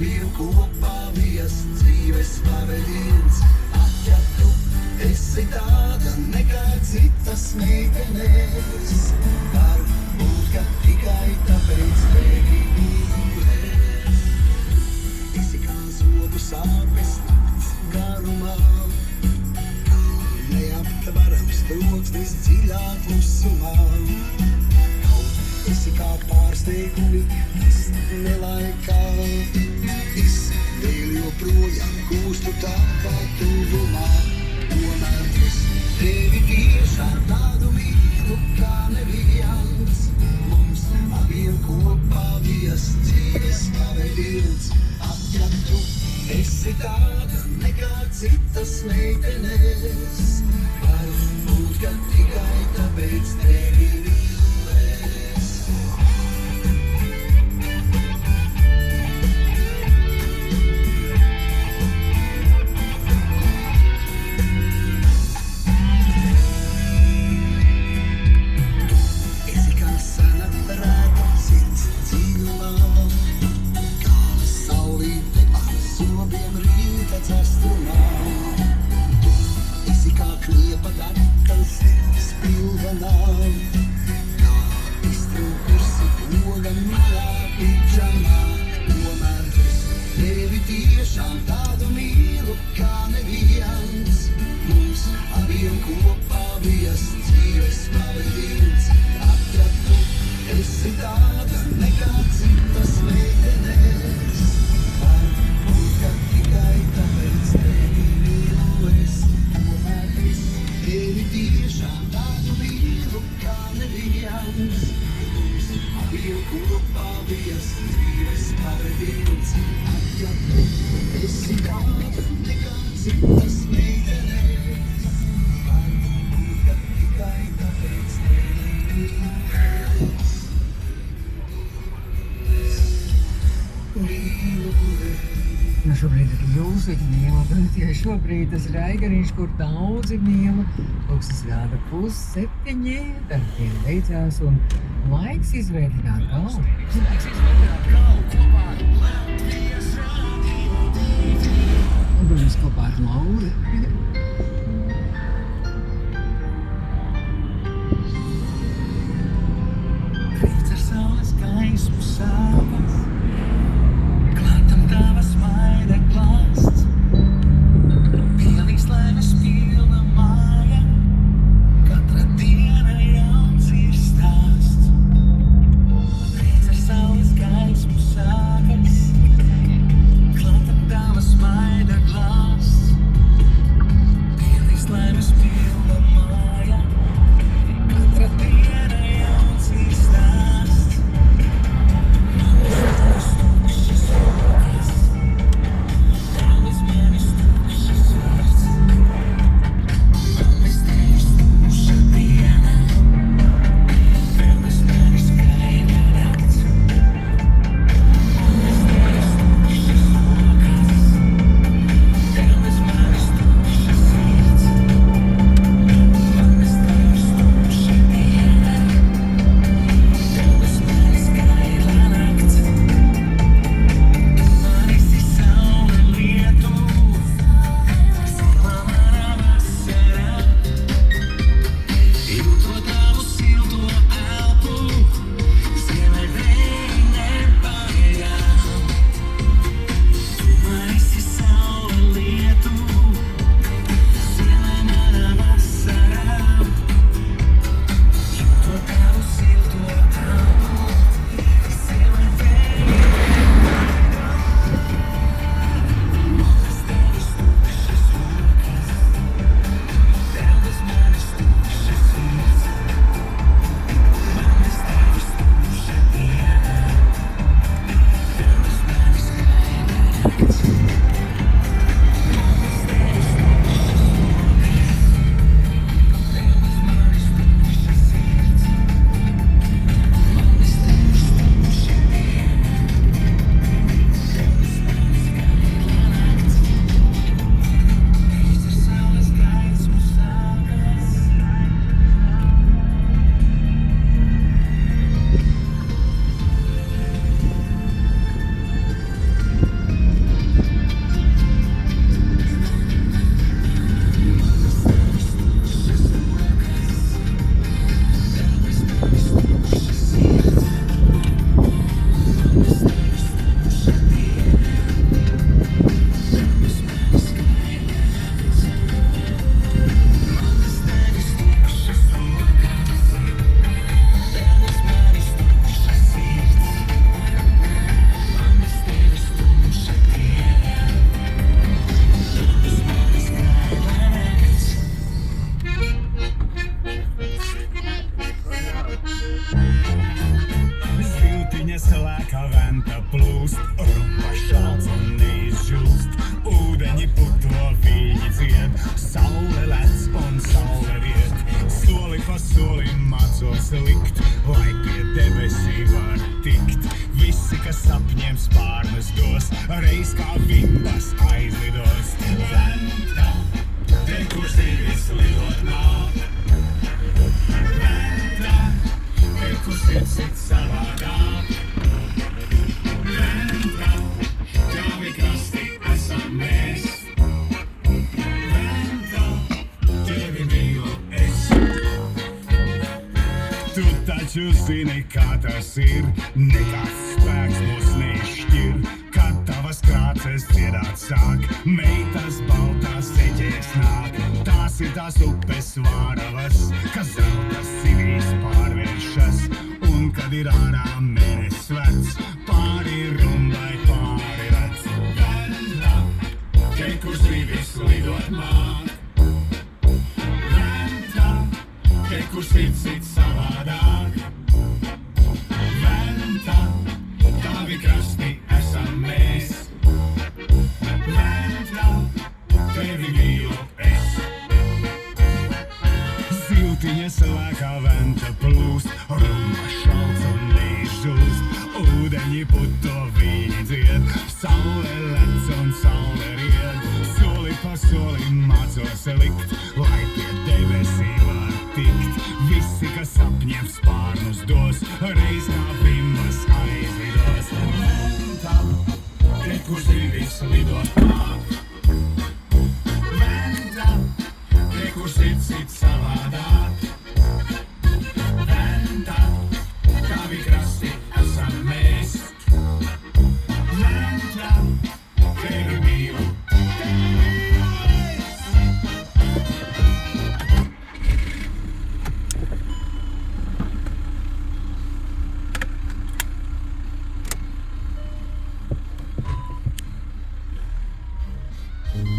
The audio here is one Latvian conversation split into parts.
abiem kopā vies dzīves pavadījums. Ja tu esi tāda nekā citas meitenes, varbūt, ka tikai tāpēc tevi mīlēs. Esi kā zobu sāpes nakts garumā, neaptvarams troksnis dziļā klusumā. Esi kā pārsteigumi, tas nelaikā. Es vēl joprojām kūstu tavā tuvumā. Tomēr es tevi tiešām tādu mīlu kā neviens. Mums abiem kopā vies dzīves pavadījums. Ja tu esi tāda nekā citas meitenes, varbūt, ka tikai tāpēc tevi mīlēs. Tu esi kā sena rēta sirds dziļumā, kā saulīte ar zobiem rīta dzestumā. Tu esi kā kniepa dakals sirds pilvenā, kā iztrūkusi poga malā pidžamā. Tomēr es tevi tiešām tādu mīlu kā neviens. Mums abiem kopā vies dzīves pavadījums. Ja tu esi tāda nekā citas meitenes, varbūt, ka tikai tāpēc tevi mīlu es. Tomēr es tevi tiešām tādu mīlu kā neviens. Mums abiem kopā vies dzīves pavadījums. Ja tu esi tāda nekā citas meitenes, varbūt, ka tikai tāpēc tevi mīlu es. Nu, šobrīd arī jūs viņu mīlat, un tie šobrīd tas raigariņš, kur daudzi mīla, pulkstenis rāda 6:30, darbdiena beidzās, un laiks izvēdināt galvu. Un, protams, kopā ar Lauri. Rīts ar saules gaismu sākas, klātam tavas maida klāsts. Pielīgs laimes pilna māja, katra diena jauns ir stāsts. Rīts ar saules slēgā venta plūst, rumba šalts un neizžūst. Ūdeņi puto, viņi dzied, saule lec un saule riet. Soli pa solim mācos likt, lai pie debesīm var tikt. Visi, kas sapņiem spārnus dos, reiz kā vimbas aizlidos. Venta, te kur zivis lidot nāk. Venta, te kur sirds sit savādāk. Venta, tavi krasti esam mēs. Venta, tevi mīlu es. Tu taču zini, kā tas ir, nekāds spēks mūs neizšķir. Kad tavas krāces dziedāt sāk, meitas baltās eķēs nāk. Tās ir tās upes vāravas, kas zelta sivīs pārvēršas. Un kad ir ārā mēnesis vecs, pāri rumbai pāri rec. Venta, te kur zivis lidot māk. Venta, te kur sirds sit savādāk. Venta, tavi krasti esam mēs. Venta, tevi mīlu es. Siltiņas lēkā venta plūst, rumba šalts un neizžūst. Ūdeņi puto, viņi dzied, saule lec un saule ried. Soli pa solim mācos likt, lai pie debesīm var tikt. Visi, kas sapņiem spārnus dos, reiz kā vimbas aizlidos. Venta, te kur zivis lidot māk. Venta, te kur sirds sit savādāk. Venta, tavi krasti esam mēs. Venta, tevi mīlu, tevi mīlu es. Venta,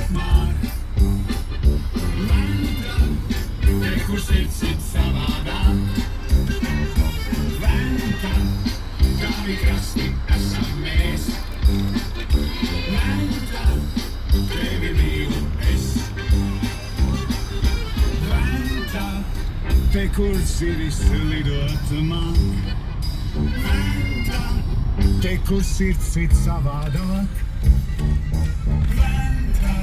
te kur zivis lidot māk. Venta, te kur sirds sit savādāk. Venta, tavi krasti esam mēs. Venta, tevi mīlu es. Venta, te kur zivis lidot māk. Venta, te kur sirds sit savādāk. Venta,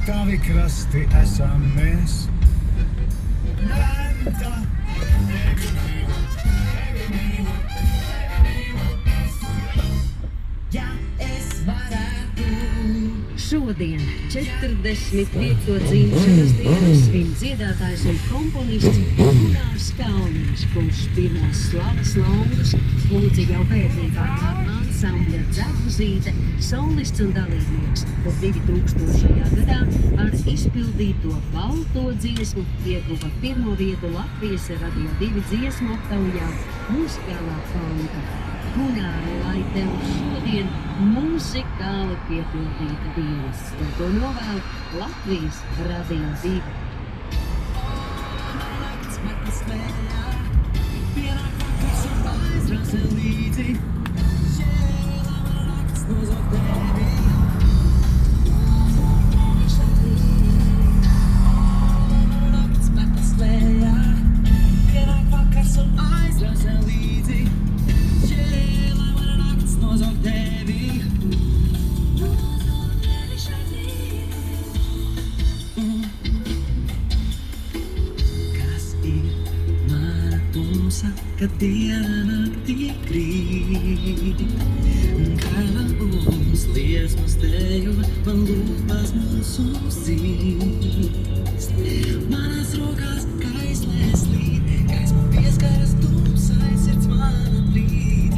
tavi krasti esam mēs. Venta, tevi mīlu, tevi mīlu, tevi mīlu es. Ja es varētu šodien 45. dzimšanas dienu svin dziedātājs un komponists Gunārs Kalniņš, kurš pirmos slavas longus lūdza jau bērnībā kā ansambļa Dzeguzīte, solists un dalībnieks, kur 2000. gadā ar izpildīto balto dziesmu ieguva pirmo vietu Latvijas Radio 2 dziesmu aptaujā muzikālā fonda. Gunāri, lai tev šodien muzikāli piepildīta dienas, un to novēl Latvijas Radio 2. Nakts metas vējā, pienāk vakars un aizrasa līdzi. Žēlā man nakts nozog tevi. Nakts metas vējā, pienāk vakars un aizrasa līdzi. Žēlā man nakts nozog tevi. Kas ir mana tumsa, kad diena naktī krīt? Kaila liesmas dejo, man lūpas mūsu zīst. Manas rokās kaislēs līd, gaisma pieskaras tumsai, sirds mana plīd.